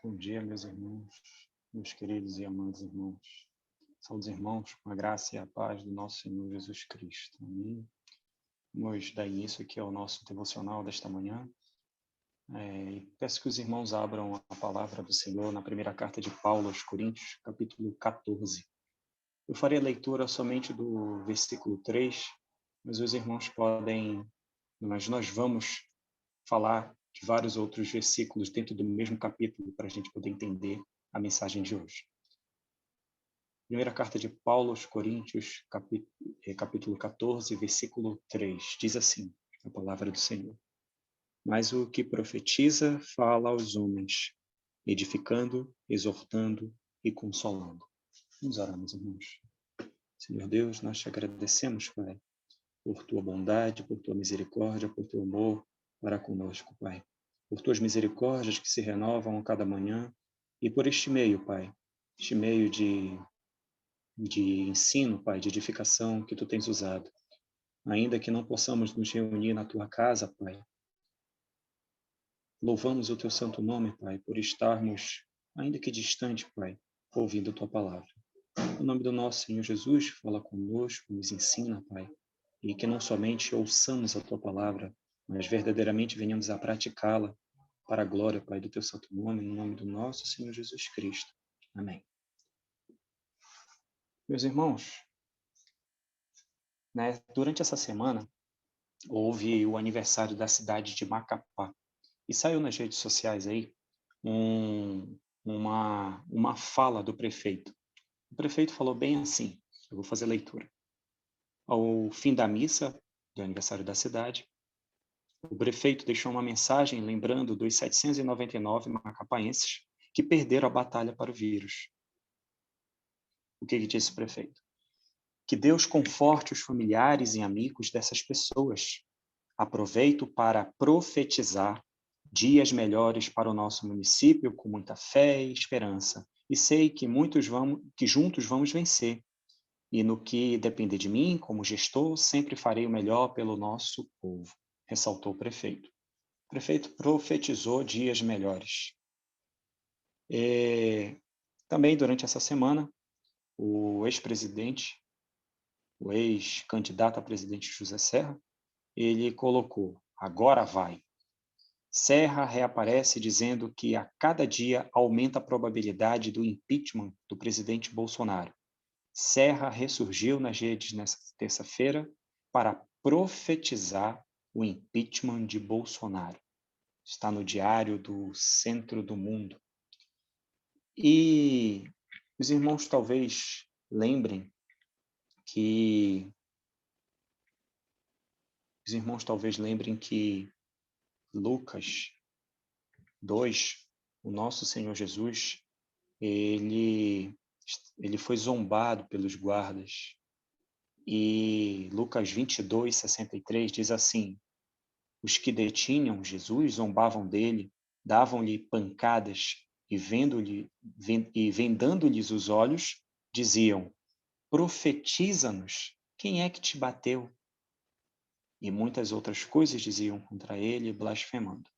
Bom dia, meus irmãos, meus queridos e amados irmãos. Saúde, irmãos, com a graça e a paz do nosso Senhor Jesus Cristo. Amém. Vamos dar início aqui ao nosso devocional desta manhã. E peço que os irmãos abram a palavra do Senhor na primeira carta de Paulo aos Coríntios, capítulo 14. Eu farei a leitura somente do versículo 3, mas os irmãos mas nós vamos falar de vários outros versículos dentro do mesmo capítulo para a gente poder entender a mensagem de hoje. Primeira carta de Paulo aos Coríntios, capítulo 14, versículo 3, diz assim, a palavra do Senhor. Mas o que profetiza fala aos homens, edificando, exortando e consolando. Vamos orar, meus irmãos. Senhor Deus, nós te agradecemos, Pai, por tua bondade, por tua misericórdia, por teu amor para conosco, Pai. Por tuas misericórdias que se renovam a cada manhã e por este meio, Pai, este meio de ensino, Pai, de edificação que Tu tens usado. Ainda que não possamos nos reunir na Tua casa, Pai, louvamos o Teu santo nome, Pai, por estarmos, ainda que distante, Pai, ouvindo a Tua palavra. No nome do nosso Senhor Jesus, fala conosco, nos ensina, Pai, e que não somente ouçamos a Tua palavra, mas verdadeiramente venhamos a praticá-la para a glória, Pai, do Teu santo nome, no nome do nosso Senhor Jesus Cristo. Amém. Meus irmãos, durante essa semana, houve o aniversário da cidade de Macapá. E saiu nas redes sociais aí uma fala do prefeito. O prefeito falou bem assim, eu vou fazer a leitura. Ao fim da missa do aniversário da cidade, o prefeito deixou uma mensagem lembrando dos 799 macapaenses que perderam a batalha para o vírus. O que disse o prefeito? Que Deus conforte os familiares e amigos dessas pessoas. Aproveito para profetizar dias melhores para o nosso município com muita fé e esperança. E sei que juntos vamos vencer. E no que depender de mim, como gestor, sempre farei o melhor pelo nosso povo, ressaltou o prefeito. O prefeito profetizou dias melhores. Também durante essa semana, o ex-candidato a presidente José Serra, ele colocou, agora vai. Serra reaparece dizendo que a cada dia aumenta a probabilidade do impeachment do presidente Bolsonaro. Serra ressurgiu nas redes nesta terça-feira para profetizar o impeachment de Bolsonaro. Está no Diário do Centro do Mundo. E os irmãos talvez lembrem que Lucas 2, o nosso Senhor Jesus, ele foi zombado pelos guardas. E Lucas 22, 63 diz assim, os que detinham Jesus zombavam dele, davam-lhe pancadas e vendando-lhes os olhos, diziam, profetiza-nos, quem é que te bateu? E muitas outras coisas diziam contra ele, blasfemando.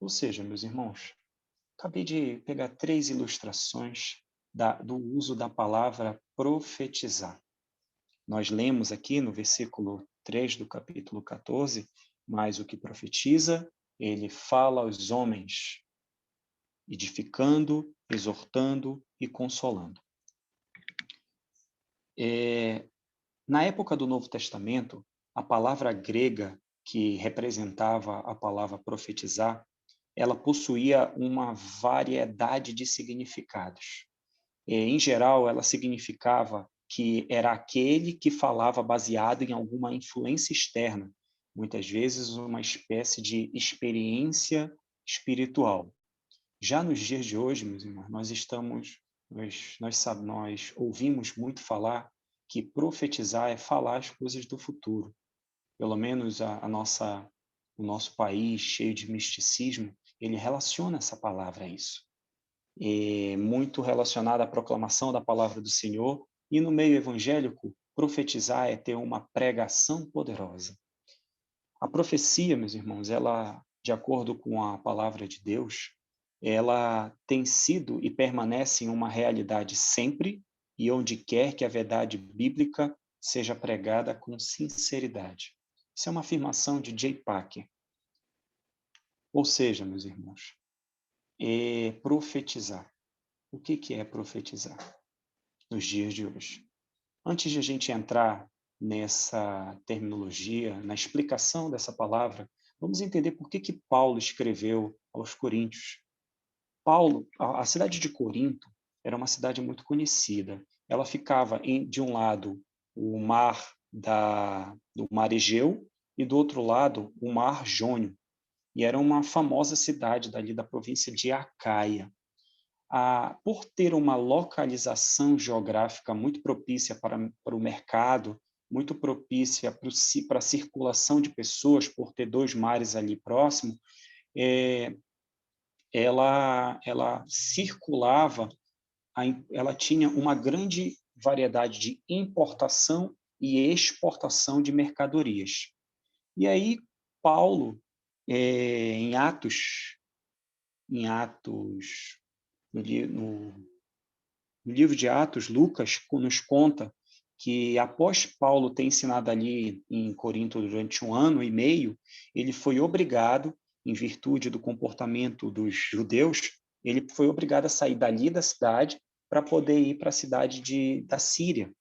Ou seja, meus irmãos, acabei de pegar 3 ilustrações do uso da palavra profetizar. Nós lemos aqui no versículo 3 do capítulo 14, mas o que profetiza, ele fala aos homens, edificando, exortando e consolando. Na época do Novo Testamento, a palavra grega que representava a palavra profetizar, ela possuía uma variedade de significados. Em geral, ela significava que era aquele que falava baseado em alguma influência externa, muitas vezes uma espécie de experiência espiritual. Já nos dias de hoje, meus irmãos, nós ouvimos muito falar que profetizar é falar as coisas do futuro. Pelo menos o nosso país, cheio de misticismo, ele relaciona essa palavra a isso. Muito relacionada à proclamação da palavra do Senhor, e no meio evangélico, profetizar é ter uma pregação poderosa. A profecia, meus irmãos, ela, de acordo com a palavra de Deus, ela tem sido e permanece uma realidade sempre e onde quer que a verdade bíblica seja pregada com sinceridade. Isso é uma afirmação de J. Packer. Ou seja, meus irmãos, profetizar. O que é profetizar nos dias de hoje? Antes de a gente entrar nessa terminologia, na explicação dessa palavra, vamos entender por que Paulo escreveu aos Coríntios. Paulo, a cidade de Corinto era uma cidade muito conhecida. Ela ficava de um lado o mar do Mar Egeu e do outro lado o Mar Jônio. E era uma famosa cidade dali da província de Acaia. Por ter uma localização geográfica muito propícia para o mercado, muito propícia para a circulação de pessoas, por ter dois mares ali próximo, ela circulava, ela tinha uma grande variedade de importação e exportação de mercadorias. E aí, Paulo, em Atos, no livro de Atos, Lucas nos conta que após Paulo ter ensinado ali em Corinto durante 1 ano e meio, ele foi obrigado, em virtude do comportamento dos judeus, ele foi obrigado a sair dali da cidade para poder ir para a cidade da Síria.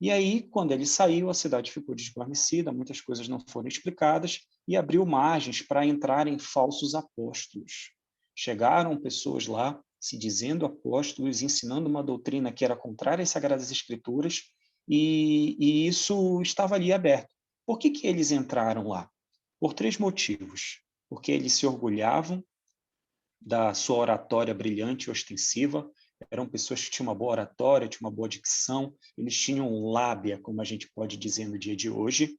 E aí, quando ele saiu, a cidade ficou desguarnecida, muitas coisas não foram explicadas e abriu margens para entrarem falsos apóstolos. Chegaram pessoas lá se dizendo apóstolos, ensinando uma doutrina que era contrária às Sagradas Escrituras, e isso estava ali aberto. Por que eles entraram lá? Por 3 motivos. Porque eles se orgulhavam da sua oratória brilhante e ostensiva, eram pessoas que tinham uma boa oratória, tinham uma boa dicção, eles tinham lábia, como a gente pode dizer no dia de hoje.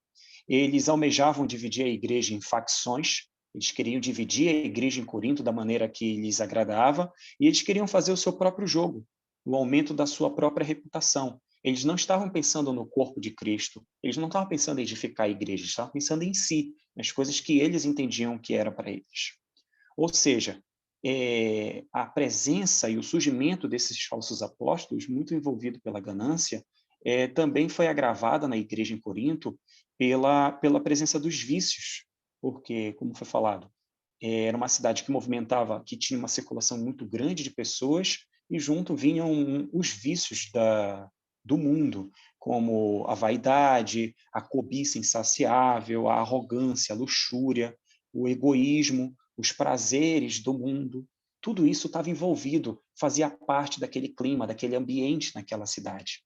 Eles almejavam dividir a igreja em facções, eles queriam dividir a igreja em Corinto da maneira que lhes agradava, e eles queriam fazer o seu próprio jogo, o aumento da sua própria reputação. Eles não estavam pensando no corpo de Cristo, eles não estavam pensando em edificar a igreja, eles estavam pensando em si, nas coisas que eles entendiam que era para eles. Ou seja, a presença e o surgimento desses falsos apóstolos, muito envolvido pela ganância, também foi agravada na igreja em Corinto pela presença dos vícios, porque, como foi falado, era uma cidade que movimentava, que tinha uma circulação muito grande de pessoas, e junto vinham os vícios do mundo, como a vaidade, a cobiça insaciável, a arrogância, a luxúria, o egoísmo, os prazeres do mundo. Tudo isso estava envolvido, fazia parte daquele clima, daquele ambiente naquela cidade.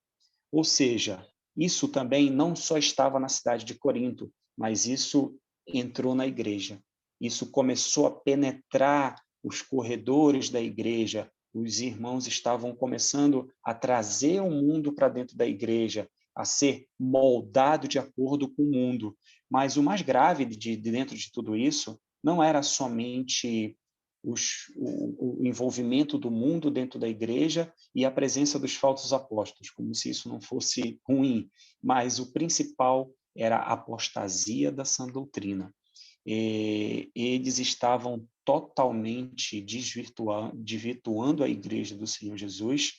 Ou seja, isso também não só estava na cidade de Corinto, mas isso entrou na igreja. Isso começou a penetrar os corredores da igreja. Os irmãos estavam começando a trazer o mundo para dentro da igreja, a ser moldado de acordo com o mundo. Mas o mais grave dentro de tudo isso não era somente o envolvimento do mundo dentro da igreja e a presença dos falsos apóstolos, como se isso não fosse ruim, mas o principal era a apostasia da sã doutrina. Eles estavam totalmente desvirtuando a igreja do Senhor Jesus,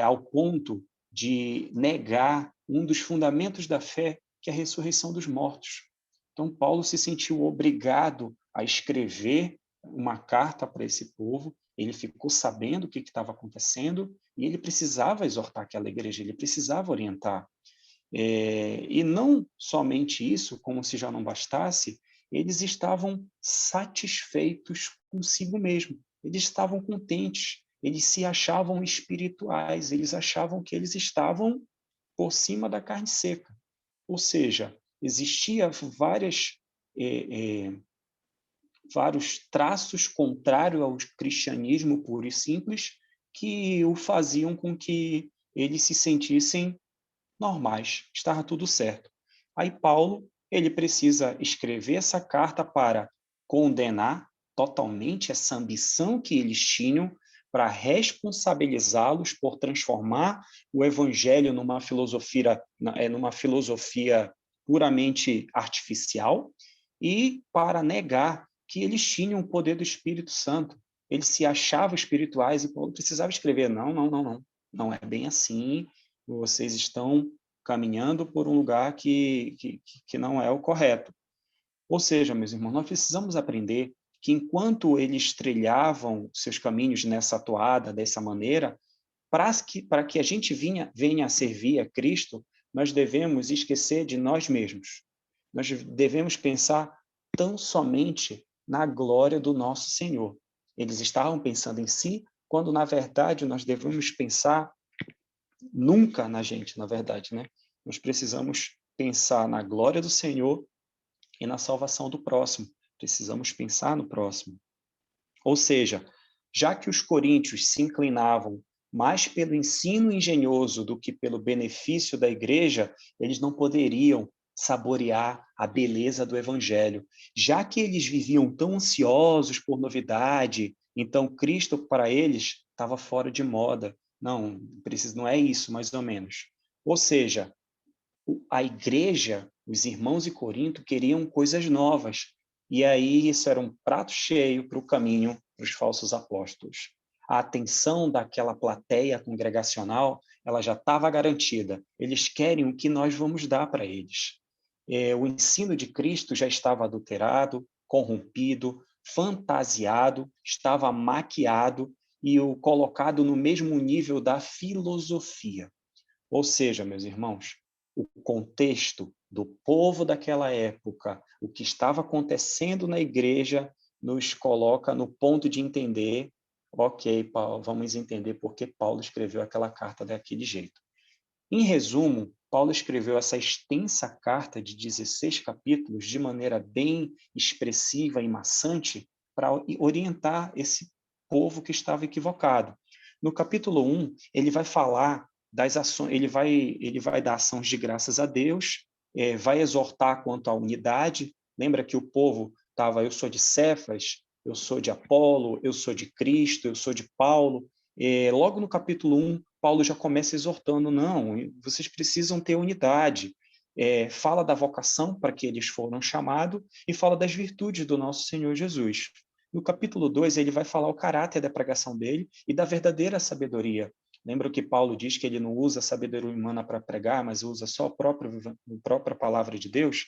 ao ponto de negar um dos fundamentos da fé, que é a ressurreição dos mortos. Então, Paulo se sentiu obrigado a escrever uma carta para esse povo, ele ficou sabendo o que estava acontecendo e ele precisava exortar aquela igreja, ele precisava orientar. E não somente isso, como se já não bastasse, eles estavam satisfeitos consigo mesmo, eles estavam contentes, eles se achavam espirituais, eles achavam que eles estavam por cima da carne seca. Ou seja, existia vários traços contrários ao cristianismo puro e simples que o faziam com que eles se sentissem normais, estava tudo certo. Aí Paulo, ele precisa escrever essa carta para condenar totalmente essa ambição que eles tinham, para responsabilizá-los por transformar o evangelho numa filosofia puramente artificial e para negar que eles tinham o poder do Espírito Santo. eles se achavam espirituais e Paulo precisava escrever, não, não, não, não, não é bem assim, vocês estão caminhando por um lugar que não é o correto. Ou seja, meus irmãos, nós precisamos aprender que enquanto eles trilhavam seus caminhos nessa toada, dessa maneira, para que a gente venha a servir a Cristo, nós devemos esquecer de nós mesmos. Nós devemos pensar tão somente na glória do nosso Senhor. Eles estavam pensando em si, quando, na verdade, nós devemos pensar nunca na gente, na verdade, né? Nós precisamos pensar na glória do Senhor e na salvação do próximo. Precisamos pensar no próximo. Ou seja, já que os coríntios se inclinavam mais pelo ensino engenhoso do que pelo benefício da igreja, eles não poderiam saborear a beleza do evangelho. Já que eles viviam tão ansiosos por novidade, então Cristo para eles estava fora de moda. Não, não é isso, mais ou menos. Ou seja, a igreja, os irmãos de Corinto queriam coisas novas. E aí isso era um prato cheio para o caminho para os falsos apóstolos. A atenção daquela plateia congregacional, ela já estava garantida. Eles querem o que nós vamos dar para eles. O ensino de Cristo já estava adulterado, corrompido, fantasiado, estava maquiado e o colocado no mesmo nível da filosofia. Ou seja, meus irmãos, o contexto do povo daquela época, o que estava acontecendo na igreja, nos coloca no ponto de entender, ok, Paulo, vamos entender por que Paulo escreveu aquela carta daquele jeito. Em resumo, Paulo escreveu essa extensa carta de 16 capítulos de maneira bem expressiva e maçante para orientar esse povo que estava equivocado. No capítulo 1, ele vai falar das ações, ele vai dar ações de graças a Deus, vai exortar quanto à unidade. Lembra que o povo estava, eu sou de Cefas, eu sou de Apolo, eu sou de Cristo, eu sou de Paulo. Logo no capítulo 1, Paulo já começa exortando, não, vocês precisam ter unidade. Fala da vocação para que eles foram chamados e fala das virtudes do nosso Senhor Jesus. No capítulo 2, ele vai falar o caráter da pregação dele e da verdadeira sabedoria. Lembra que Paulo diz que ele não usa a sabedoria humana para pregar, mas usa só a própria palavra de Deus?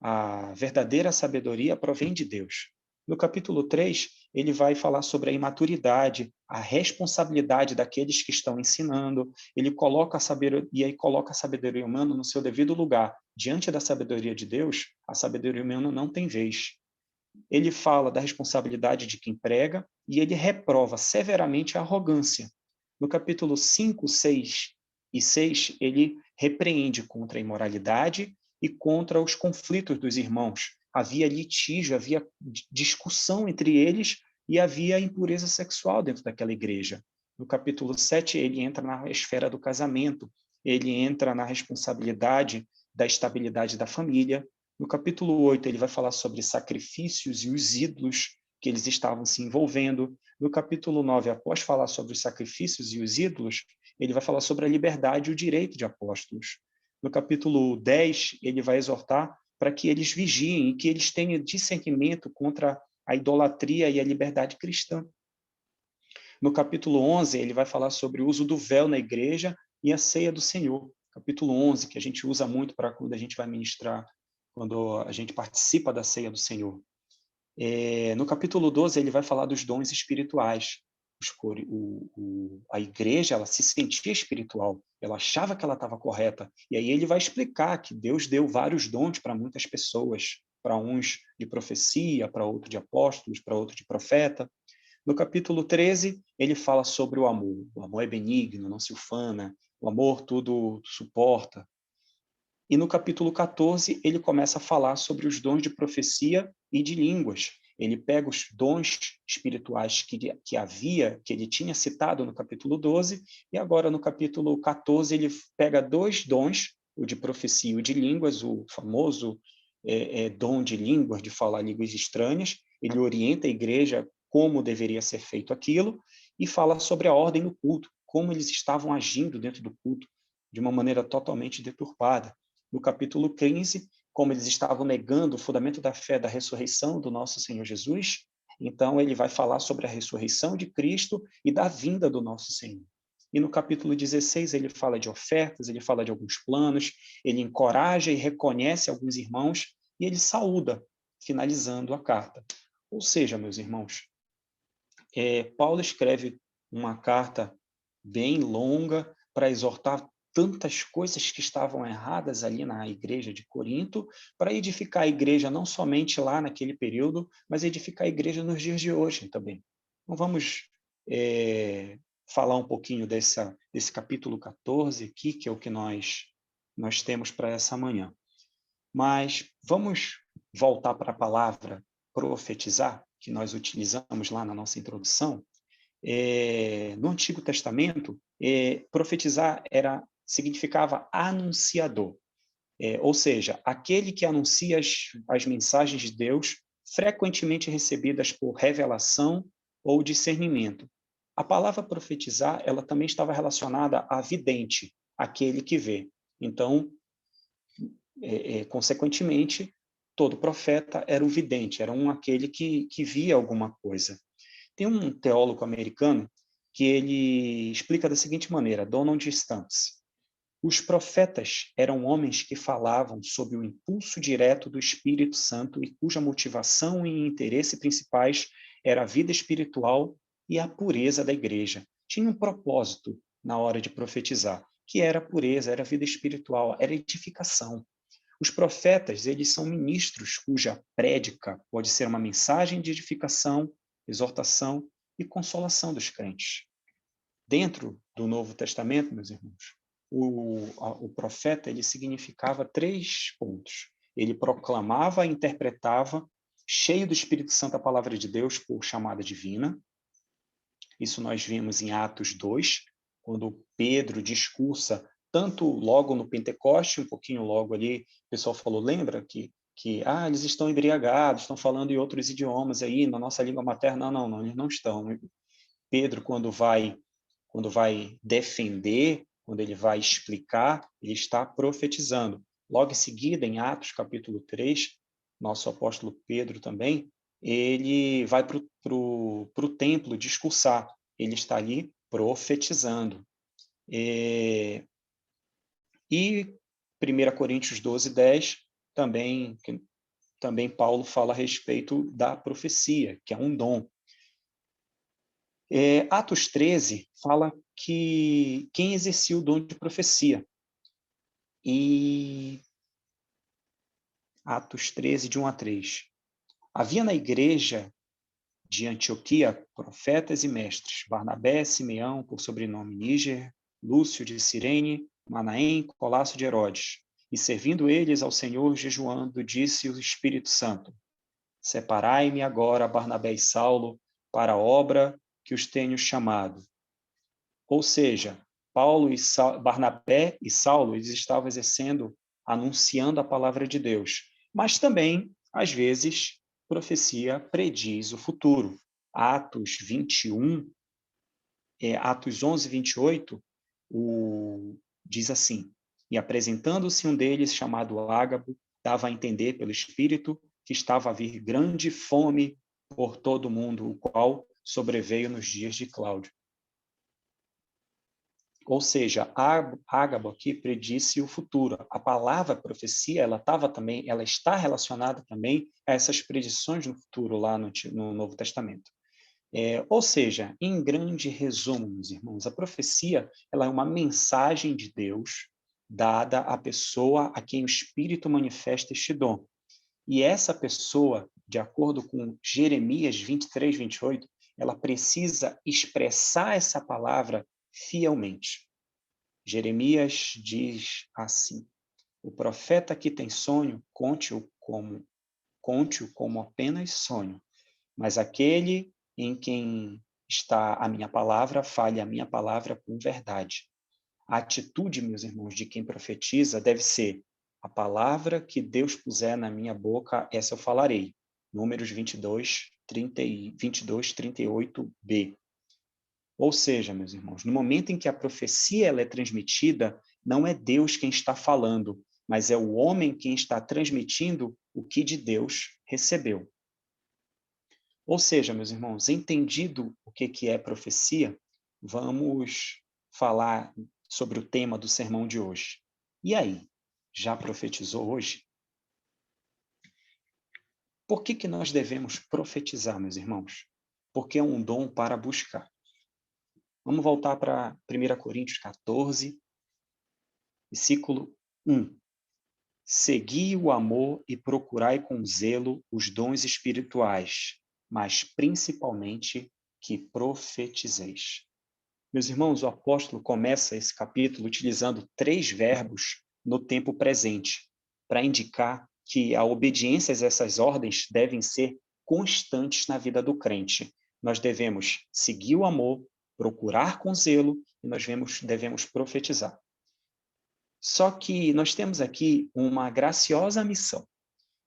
A verdadeira sabedoria provém de Deus. No capítulo 3, ele vai falar sobre a imaturidade, a responsabilidade daqueles que estão ensinando. Ele coloca a sabedoria humana no seu devido lugar. Diante da sabedoria de Deus, a sabedoria humana não tem vez. Ele fala da responsabilidade de quem prega e ele reprova severamente a arrogância. No capítulo 5, 6 e 6, ele repreende contra a imoralidade e contra os conflitos dos irmãos. Havia litígio, havia discussão entre eles e havia impureza sexual dentro daquela igreja. No capítulo 7, ele entra na esfera do casamento, ele entra na responsabilidade da estabilidade da família. No capítulo 8, ele vai falar sobre sacrifícios e os ídolos que eles estavam se envolvendo. No capítulo 9, após falar sobre os sacrifícios e os ídolos, ele vai falar sobre a liberdade e o direito de apóstolos. No capítulo 10, ele vai exortar para que eles vigiem e que eles tenham discernimento contra a idolatria e a liberdade cristã. No capítulo 11, ele vai falar sobre o uso do véu na igreja e a ceia do Senhor. Capítulo 11, que a gente usa muito para quando a gente vai ministrar, quando a gente participa da ceia do Senhor. No capítulo 12, ele vai falar dos dons espirituais. A igreja, ela se sentia espiritual, ela achava que ela estava correta. E aí ele vai explicar que Deus deu vários dons para muitas pessoas, para uns de profecia, para outros de apóstolos, para outros de profeta. No capítulo 13, ele fala sobre o amor. O amor é benigno, não se ufana, o amor tudo suporta. E no capítulo 14, ele começa a falar sobre os dons de profecia e de línguas. Ele pega os dons espirituais que ele tinha citado no capítulo 12, e agora no capítulo 14 ele pega dois dons, o de profecia e o de línguas, o famoso dom de línguas, de falar línguas estranhas. Ele orienta a igreja como deveria ser feito aquilo, e fala sobre a ordem no culto, como eles estavam agindo dentro do culto, de uma maneira totalmente deturpada. No capítulo 15, como eles estavam negando o fundamento da fé da ressurreição do nosso Senhor Jesus, Então, ele vai falar sobre a ressurreição de Cristo e da vinda do nosso Senhor. E no capítulo 16, ele fala de ofertas, ele fala de alguns planos, ele encoraja e reconhece alguns irmãos e ele saúda, finalizando a carta. Ou seja, meus irmãos, Paulo escreve uma carta bem longa para exortar tantas coisas que estavam erradas ali na igreja de Corinto, para edificar a igreja não somente lá naquele período, mas edificar a igreja nos dias de hoje também. Então vamos falar um pouquinho desse capítulo 14 aqui, que é o que nós temos para essa manhã. Mas vamos voltar para a palavra profetizar, que nós utilizamos lá na nossa introdução. No Antigo Testamento, profetizar significava anunciador, ou seja, aquele que anuncia as mensagens de Deus frequentemente recebidas por revelação ou discernimento. A palavra profetizar, ela também estava relacionada a vidente, aquele que vê. Então, consequentemente, todo profeta era um vidente, era aquele que via alguma coisa. Tem um teólogo americano que ele explica da seguinte maneira, Donald Stamps: os profetas eram homens que falavam sob o impulso direto do Espírito Santo e cuja motivação e interesse principais era a vida espiritual e a pureza da igreja. Tinha um propósito na hora de profetizar, que era a pureza, era a vida espiritual, era a edificação. Os profetas, eles são ministros cuja prédica pode ser uma mensagem de edificação, exortação e consolação dos crentes. Dentro do Novo Testamento, meus irmãos, o profeta, ele significava 3 pontos. Ele proclamava e interpretava, cheio do Espírito Santo, a palavra de Deus por chamada divina. Isso nós vimos em Atos 2, quando Pedro discursa tanto logo no Pentecoste, um pouquinho logo ali, o pessoal falou, lembra que eles estão embriagados, estão falando em outros idiomas aí, na nossa língua materna? Não, eles não estão. Pedro, quando vai defender, quando ele vai explicar, ele está profetizando. Logo em seguida, em Atos capítulo 3, nosso apóstolo Pedro também, ele vai para o templo discursar. Ele está ali profetizando. E 1 Coríntios 12, 10, também Paulo fala a respeito da profecia, que é um dom. Atos 13 fala que quem exercia o dom de profecia. E Atos 13, de 1 a 3. Havia na igreja de Antioquia profetas e mestres, Barnabé, Simeão, por sobrenome Níger, Lúcio de Cirene, Manaém, Colasso de Herodes. E servindo eles ao Senhor, jejuando, disse o Espírito Santo: separai-me agora Barnabé e Saulo para a obra que os tenho chamado. Ou seja, Barnabé e Saulo, eles estavam anunciando a palavra de Deus. Mas também, às vezes, profecia prediz o futuro. Atos 21, Atos 11, 28, diz assim: e apresentando-se um deles, chamado Ágabo, dava a entender pelo Espírito que estava a vir grande fome por todo o mundo, o qual sobreveio nos dias de Cláudio. Ou seja, Ágabo aqui predisse o futuro. A palavra profecia, ela está relacionada também a essas predições no futuro lá no Novo Testamento. Ou seja, em grande resumo, meus irmãos, a profecia, ela é uma mensagem de Deus dada à pessoa a quem o Espírito manifesta este dom. E essa pessoa, de acordo com Jeremias 23, 28, ela precisa expressar essa palavra fielmente. Jeremias diz assim: o profeta que tem sonho, conte-o como apenas sonho, mas aquele em quem está a minha palavra, fale a minha palavra com verdade. A atitude, meus irmãos, de quem profetiza deve ser: a palavra que Deus puser na minha boca, essa eu falarei. Números 22, 38b. Ou seja, meus irmãos, no momento em que a profecia ela é transmitida, não é Deus quem está falando, mas é o homem quem está transmitindo o que de Deus recebeu. Ou seja, meus irmãos, entendido o que é profecia, vamos falar sobre o tema do sermão de hoje. E aí, já profetizou hoje? Por que nós devemos profetizar, meus irmãos? Porque é um dom para buscar. Vamos voltar para 1 Coríntios 14, versículo 1. Segui o amor e procurai com zelo os dons espirituais, mas principalmente que profetizeis. Meus irmãos, o apóstolo começa esse capítulo utilizando 3 verbos no tempo presente, para indicar que a obediência a essas ordens devem ser constantes na vida do crente. Nós devemos seguir o amor, procurar com zelo e nós devemos profetizar. Só que nós temos aqui uma graciosa missão: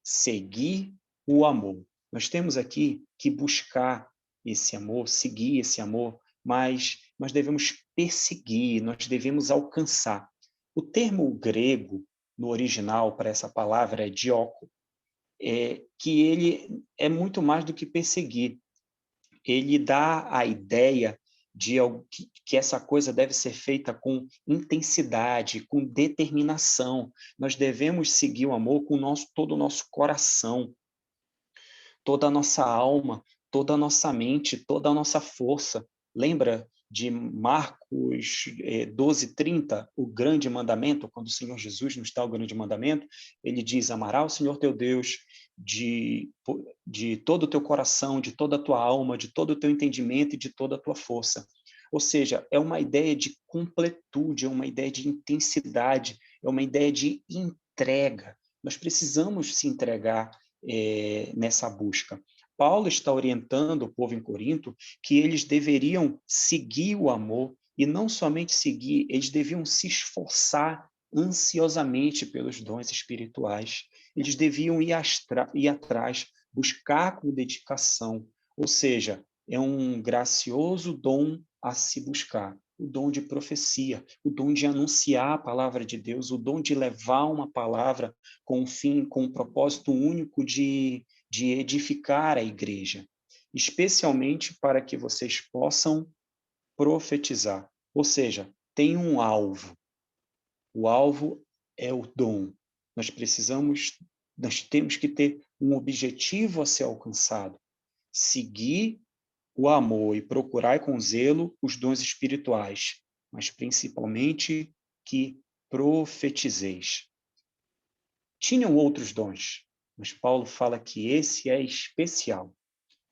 seguir o amor. Nós temos aqui que buscar esse amor, seguir esse amor, mas nós devemos perseguir, nós devemos alcançar. O termo grego no original para essa palavra é dioko, que ele é muito mais do que perseguir. Ele dá a ideia de que essa coisa deve ser feita com intensidade, com determinação. Nós devemos seguir o amor com todo o nosso coração, toda a nossa alma, toda a nossa mente, toda a nossa força. Lembra de Marcos 12:30, o grande mandamento, quando o Senhor Jesus nos dá o grande mandamento, ele diz: amará o Senhor teu Deus de todo o teu coração, de toda a tua alma, de todo o teu entendimento e de toda a tua força. Ou seja, é uma ideia de completude, é uma ideia de intensidade, é uma ideia de entrega. Nós precisamos se entregar nessa busca. Paulo está orientando o povo em Corinto que eles deveriam seguir o amor e não somente seguir, eles deviam se esforçar ansiosamente pelos dons espirituais. Eles deviam ir atrás, buscar com dedicação. Ou seja, é um gracioso dom a se buscar. O dom de profecia, o dom de anunciar a palavra de Deus, o dom de levar uma palavra com um fim, com um propósito único de edificar a igreja, especialmente para que vocês possam profetizar. Ou seja, tem um alvo. O alvo é o dom. Nós temos que ter um objetivo a ser alcançado. Seguir o amor e procurar com zelo os dons espirituais, mas principalmente que profetizeis. Tinham outros dons, mas Paulo fala que esse é especial.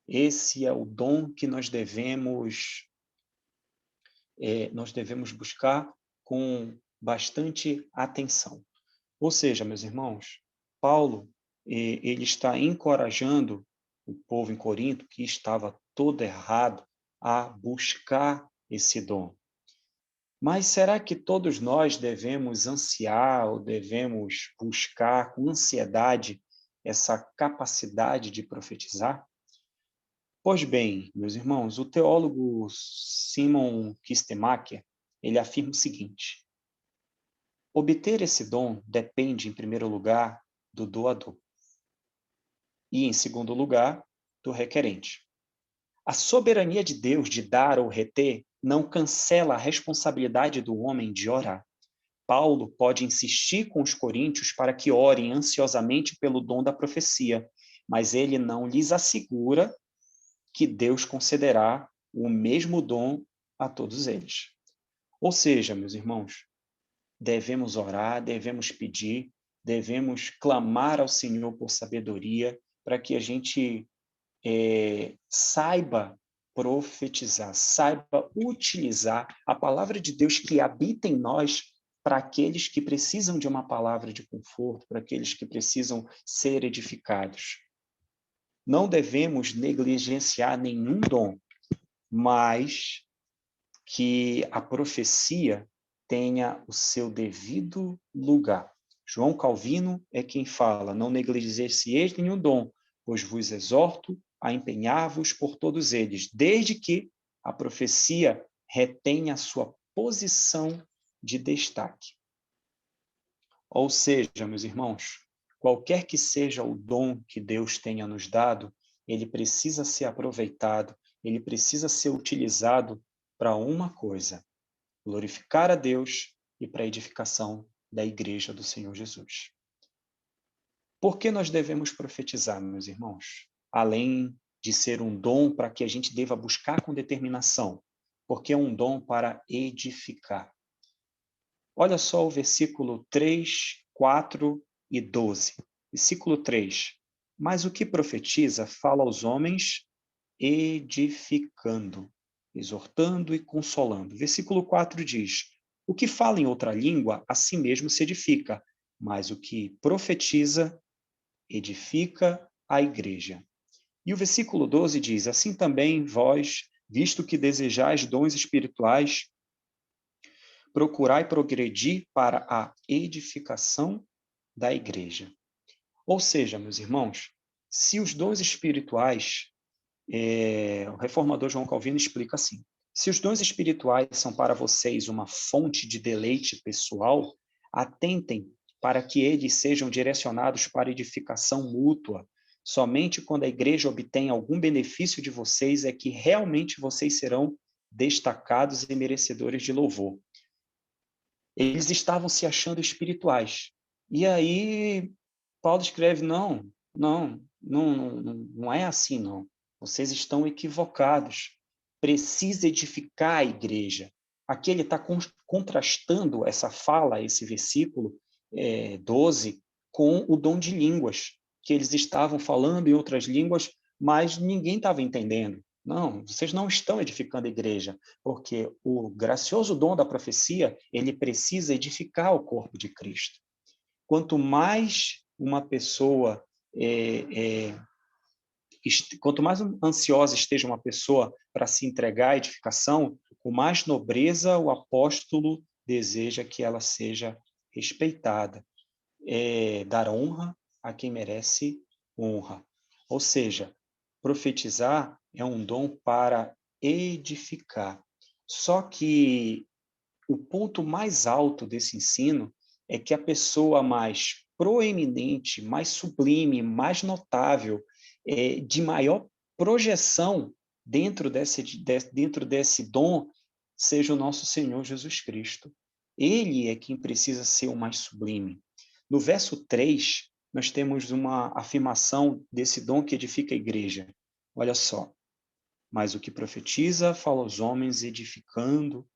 Esse é o dom que nós devemos buscar com bastante atenção. Ou seja, meus irmãos, Paulo, ele está encorajando o povo em Corinto, que estava todo errado, a buscar esse dom. Mas será que todos nós devemos ansiar ou devemos buscar com ansiedade essa capacidade de profetizar? Pois bem, meus irmãos, o teólogo Simon Kistemaker, ele afirma o seguinte: obter esse dom depende, em primeiro lugar, do doador e, em segundo lugar, do requerente. A soberania de Deus de dar ou reter não cancela a responsabilidade do homem de orar. Paulo pode insistir com os coríntios para que orem ansiosamente pelo dom da profecia, mas ele não lhes assegura que Deus concederá o mesmo dom a todos eles. Ou seja, meus irmãos, devemos orar, devemos pedir, devemos clamar ao Senhor por sabedoria, para que a gente saiba profetizar, saiba utilizar a palavra de Deus que habita em nós para aqueles que precisam de uma palavra de conforto, para aqueles que precisam ser edificados. Não devemos negligenciar nenhum dom, mas que a profecia tenha o seu devido lugar. João Calvino é quem fala: não negligencieis nenhum dom, pois vos exorto a empenhar-vos por todos eles, desde que a profecia retenha a sua posição de destaque. Ou seja, meus irmãos, qualquer que seja o dom que Deus tenha nos dado, ele precisa ser aproveitado, ele precisa ser utilizado para uma coisa: glorificar a Deus e para a edificação da igreja do Senhor Jesus. Por que nós devemos profetizar, meus irmãos? Além de ser um dom para que a gente deva buscar com determinação, porque é um dom para edificar. Olha só o versículo 3, 4 e 12. Versículo 3. Mas o que profetiza fala aos homens edificando, exortando e consolando. Versículo 4 diz: o que fala em outra língua, a si mesmo se edifica, mas o que profetiza, edifica a igreja. E o versículo 12 diz: assim também vós, visto que desejais dons espirituais, procurai progredir para a edificação da igreja. Ou seja, meus irmãos, se os dons espirituais, o reformador João Calvino explica assim: se os dons espirituais são para vocês uma fonte de deleite pessoal, atentem para que eles sejam direcionados para edificação mútua. Somente quando a igreja obtém algum benefício de vocês é que realmente vocês serão destacados e merecedores de louvor. Eles estavam se achando espirituais. E aí Paulo escreve: não é assim, não. Vocês estão equivocados. Precisa edificar a igreja. Aqui ele está contrastando essa fala, esse versículo 12, com o dom de línguas, que eles estavam falando em outras línguas, mas ninguém estava entendendo. Não, vocês não estão edificando a igreja, porque o gracioso dom da profecia, ele precisa edificar o corpo de Cristo. Quanto mais uma pessoa, quanto mais ansiosa esteja uma pessoa para se entregar à edificação, com mais nobreza o apóstolo deseja que ela seja respeitada. Dar honra a quem merece honra. Ou seja, profetizar é um dom para edificar. Só que o ponto mais alto desse ensino é que a pessoa mais proeminente, mais sublime, mais notável, de maior projeção dentro desse dom, seja o nosso Senhor Jesus Cristo. Ele é quem precisa ser o mais sublime. No verso 3, nós temos uma afirmação desse dom que edifica a igreja. Olha só. Mas o que profetiza fala aos homens edificando,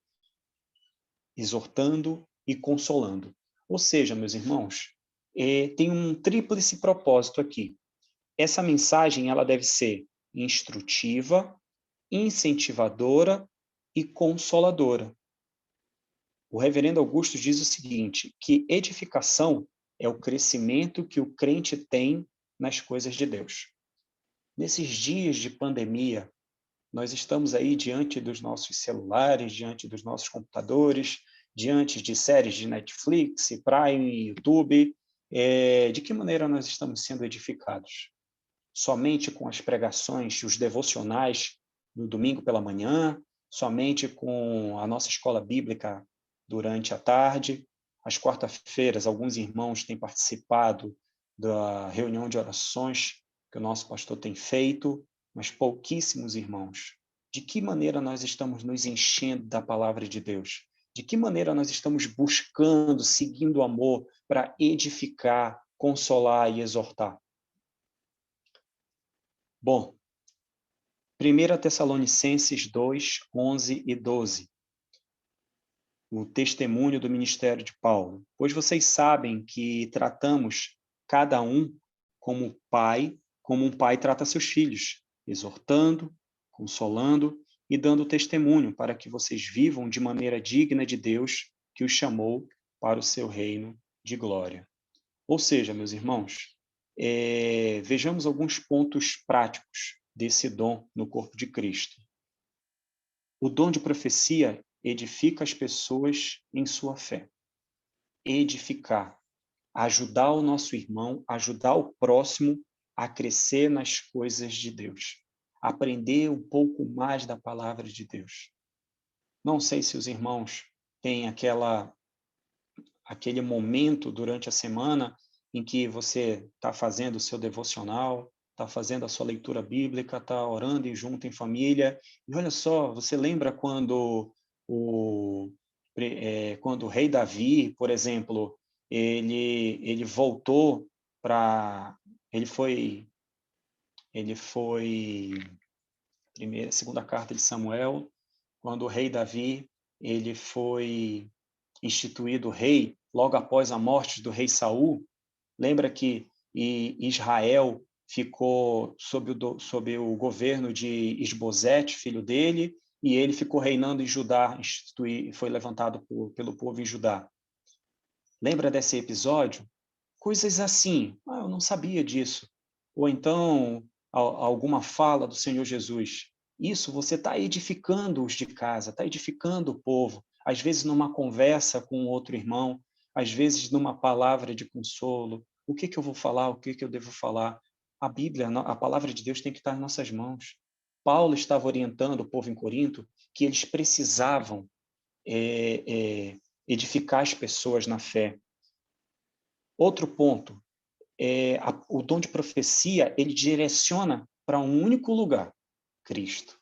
exortando e consolando. Ou seja, meus irmãos, tem um tríplice propósito aqui. Essa mensagem ela deve ser instrutiva, incentivadora e consoladora. O reverendo Augusto diz o seguinte, que edificação é o crescimento que o crente tem nas coisas de Deus. Nesses dias de pandemia, nós estamos aí diante dos nossos celulares, diante dos nossos computadores, diante de séries de Netflix, Prime, YouTube. De que maneira nós estamos sendo edificados? Somente com as pregações, os devocionais no domingo pela manhã, somente com a nossa escola bíblica durante a tarde. Às quartas-feiras, alguns irmãos têm participado da reunião de orações que o nosso pastor tem feito, mas pouquíssimos irmãos. De que maneira nós estamos nos enchendo da palavra de Deus? De que maneira nós estamos buscando, seguindo o amor para edificar, consolar e exortar? Bom, 1 Tessalonicenses 2, 11 e 12. O testemunho do ministério de Paulo. Pois vocês sabem que tratamos cada um como um pai trata seus filhos, exortando, consolando e dando testemunho para que vocês vivam de maneira digna de Deus que os chamou para o seu reino de glória. Ou seja, meus irmãos, vejamos alguns pontos práticos desse dom no corpo de Cristo. O dom de profecia edifica as pessoas em sua fé. Edificar, ajudar o nosso irmão, ajudar o próximo a crescer nas coisas de Deus. Aprender um pouco mais da palavra de Deus. Não sei se os irmãos têm aquele momento durante a semana em que você está fazendo o seu devocional, está fazendo a sua leitura bíblica, está orando e junto em família. E olha só, você lembra quando quando o rei Davi, por exemplo, ele voltou para... Ele foi segunda carta de Samuel, quando o rei Davi ele foi instituído rei logo após a morte do rei Saul. Lembra que Israel ficou sob o governo de Isbosete, filho dele, e ele ficou reinando em Judá, foi levantado pelo povo em Judá. Lembra desse episódio? Coisas assim, eu não sabia disso. Ou então, alguma fala do Senhor Jesus. Isso você está edificando os de casa, está edificando o povo. Às vezes numa conversa com outro irmão, às vezes numa palavra de consolo. O que eu vou falar? O que eu devo falar? A Bíblia, a palavra de Deus tem que estar em nossas mãos. Paulo estava orientando o povo em Corinto que eles precisavam edificar as pessoas na fé. Outro ponto, o dom de profecia, ele direciona para um único lugar, Cristo.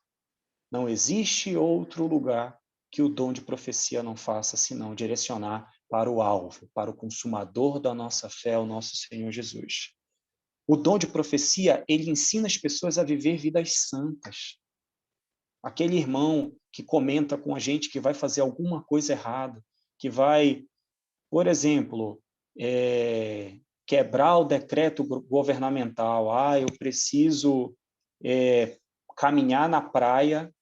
Não existe outro lugar que o dom de profecia não faça, senão direcionar para o alvo, para o consumador da nossa fé, o nosso Senhor Jesus. O dom de profecia, ele ensina as pessoas a viver vidas santas. Aquele irmão que comenta com a gente que vai fazer alguma coisa errada, que vai, por exemplo, quebrar o decreto governamental. Eu preciso caminhar na praia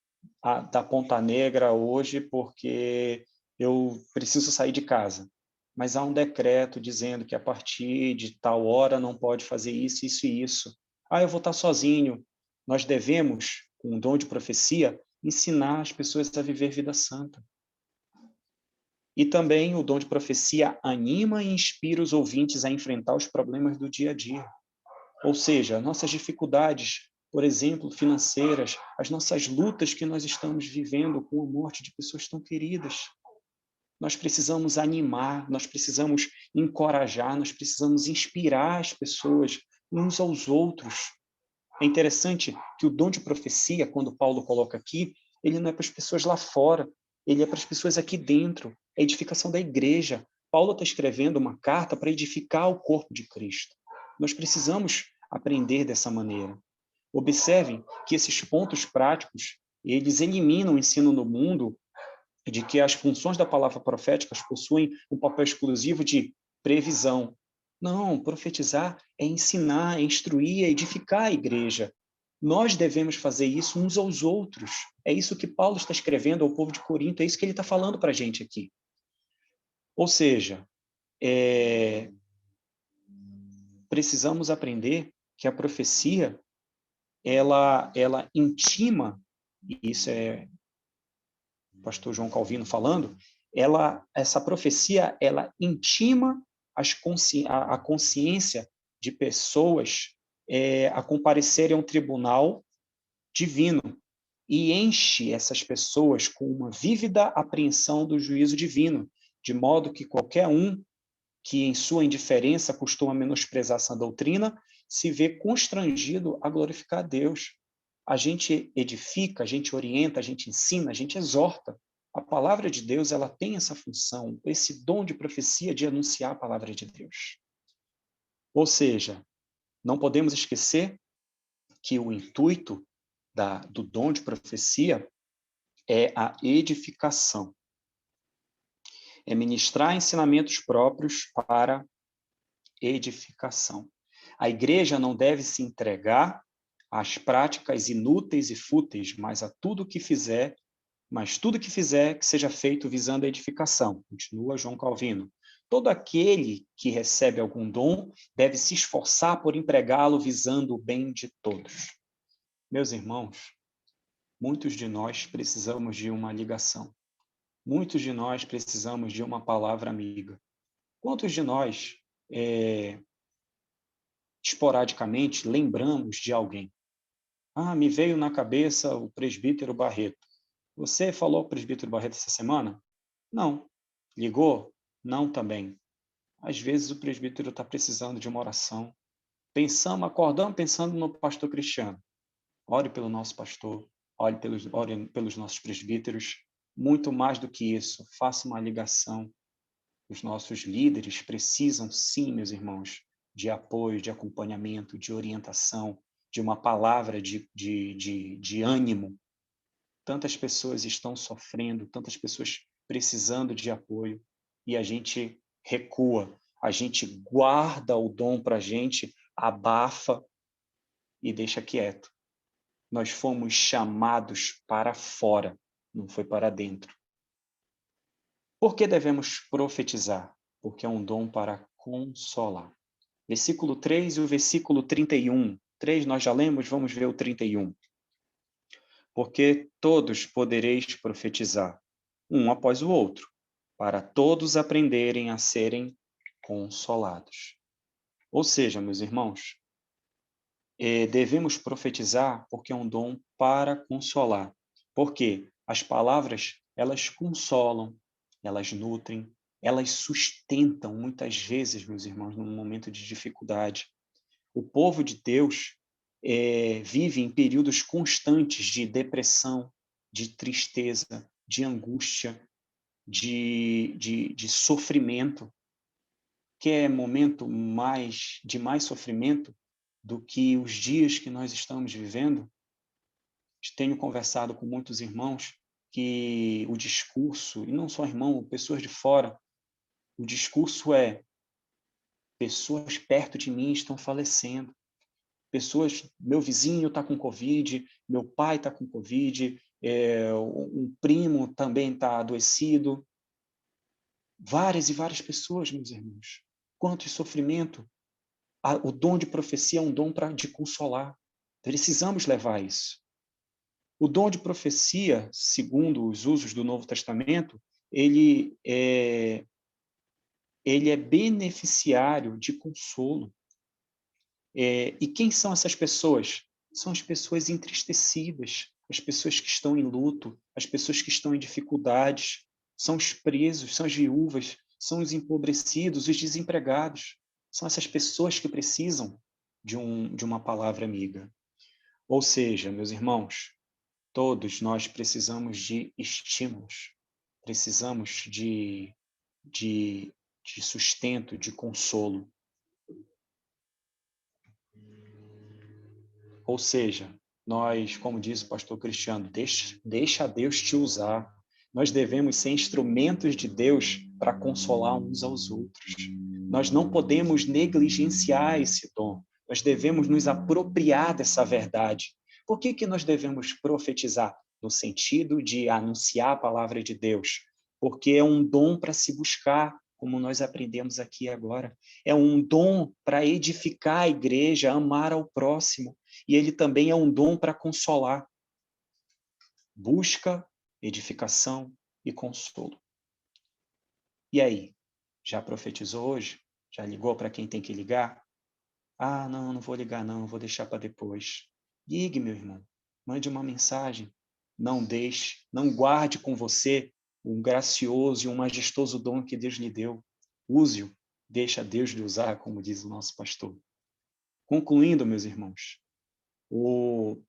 da Ponta Negra hoje porque eu preciso sair de casa. Mas há um decreto dizendo que a partir de tal hora não pode fazer isso, isso e isso. Eu vou estar sozinho. Nós devemos, com o dom de profecia, ensinar as pessoas a viver vida santa. E também o dom de profecia anima e inspira os ouvintes a enfrentar os problemas do dia a dia. Ou seja, nossas dificuldades, por exemplo, financeiras, as nossas lutas que nós estamos vivendo com a morte de pessoas tão queridas. Nós precisamos animar, nós precisamos encorajar, nós precisamos inspirar as pessoas uns aos outros. É interessante que o dom de profecia, quando Paulo coloca aqui, ele não é para as pessoas lá fora, ele é para as pessoas aqui dentro, é a edificação da igreja. Paulo está escrevendo uma carta para edificar o corpo de Cristo. Nós precisamos aprender dessa maneira. Observem que esses pontos práticos, eles eliminam o ensino no mundo de que as funções da palavra profética possuem um papel exclusivo de previsão. Não, profetizar é ensinar, é instruir, é edificar a igreja. Nós devemos fazer isso uns aos outros. É isso que Paulo está escrevendo ao povo de Corinto, é isso que ele está falando para a gente aqui. Ou seja, precisamos aprender que a profecia, ela intima, e isso é o pastor João Calvino falando, essa profecia, ela intima a consciência de pessoas a comparecerem a um tribunal divino e enche essas pessoas com uma vívida apreensão do juízo divino, de modo que qualquer um que em sua indiferença costuma menosprezar essa doutrina se vê constrangido a glorificar a Deus. A gente edifica, a gente orienta, a gente ensina, a gente exorta. A palavra de Deus, ela tem essa função, esse dom de profecia de anunciar a palavra de Deus. Ou seja, não podemos esquecer que o intuito do dom de profecia é a edificação. É ministrar ensinamentos próprios para edificação. A igreja não deve se entregar às práticas inúteis e fúteis, mas tudo que fizer que seja feito visando a edificação. Continua João Calvino. Todo aquele que recebe algum dom deve se esforçar por empregá-lo visando o bem de todos. Meus irmãos, muitos de nós precisamos de uma ligação. Muitos de nós precisamos de uma palavra amiga. Quantos de nós, esporadicamente, lembramos de alguém? Me veio na cabeça o presbítero Barreto. Você falou com o presbítero Barreto essa semana? Não. Ligou? Não também. Às vezes o presbítero está precisando de uma oração, acordamos pensando no pastor Cristiano. Ore pelo nosso pastor, ore pelos nossos presbíteros. Muito mais do que isso, faça uma ligação. Os nossos líderes precisam, sim, meus irmãos, de apoio, de acompanhamento, de orientação, de uma palavra de ânimo. Tantas pessoas estão sofrendo, tantas pessoas precisando de apoio, e a gente recua, a gente guarda o dom para a gente, abafa e deixa quieto. Nós fomos chamados para fora, não foi para dentro. Por que devemos profetizar? Porque é um dom para consolar. Versículo 3 e o versículo 31. 3 nós já lemos, vamos ver o 31. Porque todos podereis profetizar, um após o outro, para todos aprenderem a serem consolados. Ou seja, meus irmãos, devemos profetizar porque é um dom para consolar. Porque as palavras, elas consolam, elas nutrem, elas sustentam muitas vezes, meus irmãos, num momento de dificuldade. O povo de Deus vive em períodos constantes de depressão, de tristeza, de angústia, de sofrimento, que é momento de mais sofrimento do que os dias que nós estamos vivendo. Tenho conversado com muitos irmãos que o discurso, e não só irmão, pessoas de fora, o discurso é: pessoas perto de mim estão falecendo, meu vizinho está com Covid, meu pai está com Covid, um primo também está adoecido. Várias e várias pessoas, meus irmãos. Quanto sofrimento! O dom de profecia é um dom de consolar. Precisamos levar isso. O dom de profecia, segundo os usos do Novo Testamento, ele é beneficiário de consolo. E quem são essas pessoas? São as pessoas entristecidas, as pessoas que estão em luto, as pessoas que estão em dificuldades, são os presos, são as viúvas, são os empobrecidos, os desempregados. São essas pessoas que precisam de uma palavra amiga. Ou seja, meus irmãos, todos nós precisamos de estímulos, precisamos de sustento, de consolo. Ou seja, nós, como diz o pastor Cristiano, deixa Deus te usar. Nós devemos ser instrumentos de Deus para consolar uns aos outros. Nós não podemos negligenciar esse dom. Nós devemos nos apropriar dessa verdade. Por que nós devemos profetizar? No sentido de anunciar a palavra de Deus. Porque é um dom para se buscar, como nós aprendemos aqui agora. É um dom para edificar a igreja, amar ao próximo. E ele também é um dom para consolar. Busca, edificação e consolo. E aí? Já profetizou hoje? Já ligou para quem tem que ligar? Ah, não vou ligar não, vou deixar para depois. Ligue, meu irmão. Mande uma mensagem. Não deixe, não guarde com você um gracioso e um majestoso dom que Deus lhe deu. Use-o, deixa Deus lhe usar, como diz o nosso pastor. Concluindo, meus irmãos, o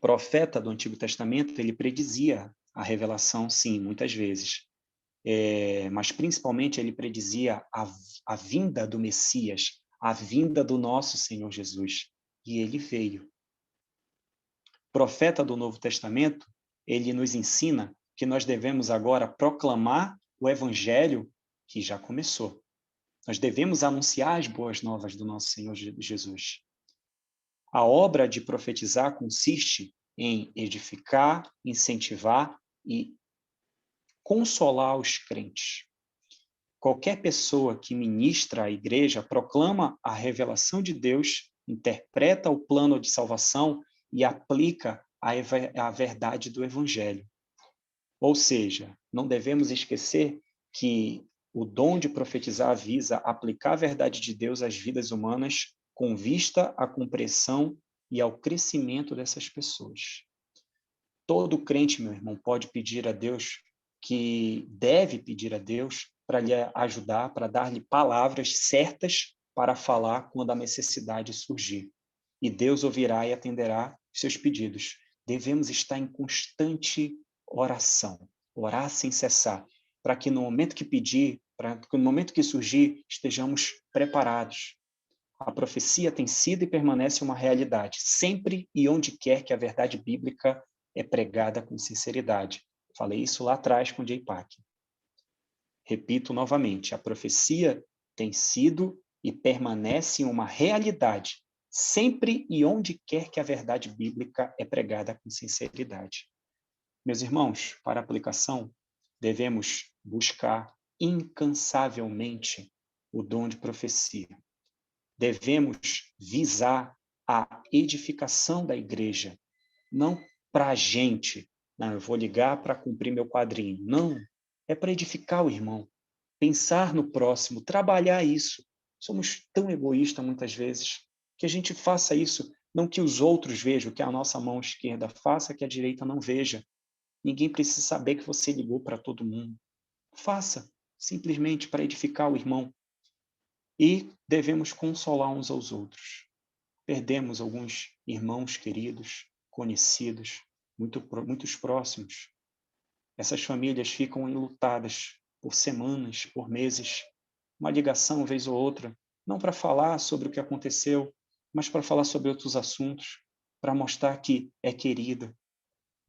profeta do Antigo Testamento, ele predizia a revelação, sim, muitas vezes. Mas principalmente ele predizia a vinda do Messias, a vinda do nosso Senhor Jesus. E ele veio. Profeta do Novo Testamento, ele nos ensina que nós devemos agora proclamar o evangelho que já começou. Nós devemos anunciar as boas novas do nosso Senhor Jesus. A obra de profetizar consiste em edificar, incentivar e consolar os crentes. Qualquer pessoa que ministra à igreja proclama a revelação de Deus, interpreta o plano de salvação e aplica a verdade do Evangelho. Ou seja, não devemos esquecer que o dom de profetizar visa aplicar a verdade de Deus às vidas humanas com vista à compreensão e ao crescimento dessas pessoas. Todo crente, meu irmão, pode pedir a Deus, que deve pedir a Deus para lhe ajudar, para dar-lhe palavras certas para falar quando a necessidade surgir. E Deus ouvirá e atenderá os seus pedidos. Devemos estar em constante oração, orar sem cessar, para que no momento que pedir, para que no momento que surgir, estejamos preparados. A profecia tem sido e permanece uma realidade, sempre e onde quer que a verdade bíblica é pregada com sinceridade. Falei isso lá atrás com Jay Packer. Repito novamente, a profecia tem sido e permanece uma realidade, sempre e onde quer que a verdade bíblica é pregada com sinceridade. Meus irmãos, para aplicação, devemos buscar incansavelmente o dom de profecia. Devemos visar a edificação da igreja, não para a gente. Não, eu vou ligar para cumprir meu quadrinho. Não, é para edificar o irmão, pensar no próximo, trabalhar isso. Somos tão egoístas muitas vezes que a gente faça isso, não que os outros vejam, que a nossa mão esquerda faça, que a direita não veja. Ninguém precisa saber que você ligou para todo mundo. Faça, simplesmente para edificar o irmão. E devemos consolar uns aos outros. Perdemos alguns irmãos queridos, conhecidos, muitos próximos. Essas famílias ficam enlutadas por semanas, por meses. Uma ligação, vez ou outra, não para falar sobre o que aconteceu, mas para falar sobre outros assuntos, para mostrar que é querida.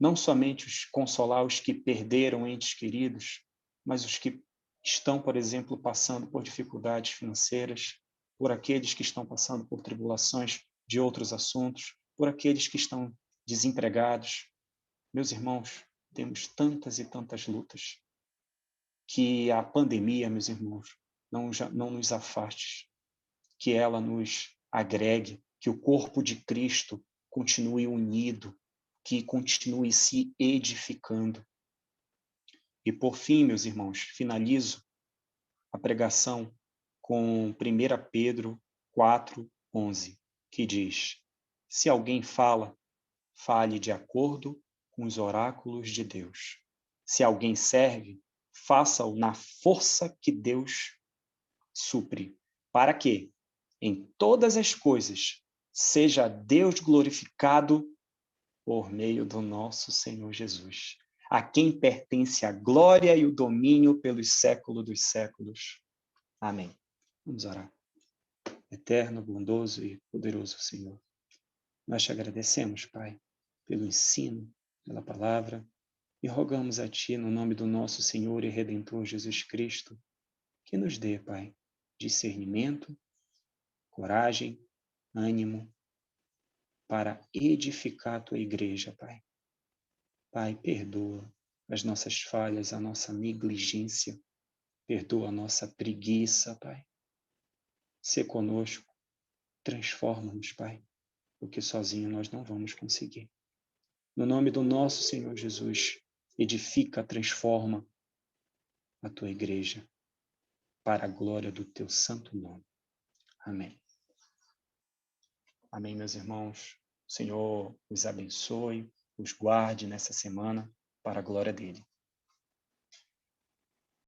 Não somente consolar os que perderam entes queridos, mas os que estão, por exemplo, passando por dificuldades financeiras, por aqueles que estão passando por tribulações de outros assuntos, por aqueles que estão desempregados. Meus irmãos, temos tantas e tantas lutas que a pandemia, meus irmãos, não nos afaste, que ela nos agregue, que o corpo de Cristo continue unido, que continue se edificando. E por fim, meus irmãos, finalizo a pregação com 1 Pedro 4:11, que diz: se alguém fala, fale de acordo com os oráculos de Deus. Se alguém serve, faça-o na força que Deus supre, para que, em todas as coisas, seja Deus glorificado por meio do nosso Senhor Jesus, a quem pertence a glória e o domínio pelos séculos dos séculos. Amém. Vamos orar. Eterno, bondoso e poderoso Senhor, nós te agradecemos, Pai, pelo ensino, pela palavra, e rogamos a Ti, no nome do nosso Senhor e Redentor Jesus Cristo, que nos dê, Pai, discernimento, coragem, ânimo, para edificar a Tua igreja, Pai. Pai, perdoa as nossas falhas, a nossa negligência, perdoa a nossa preguiça, Pai. Sê conosco, transforma-nos, Pai, porque sozinho nós não vamos conseguir. No nome do nosso Senhor Jesus, edifica, transforma a Tua igreja, para a glória do Teu santo nome. Amém. Amém, meus irmãos. O Senhor os abençoe, os guarde nessa semana, para a glória dEle.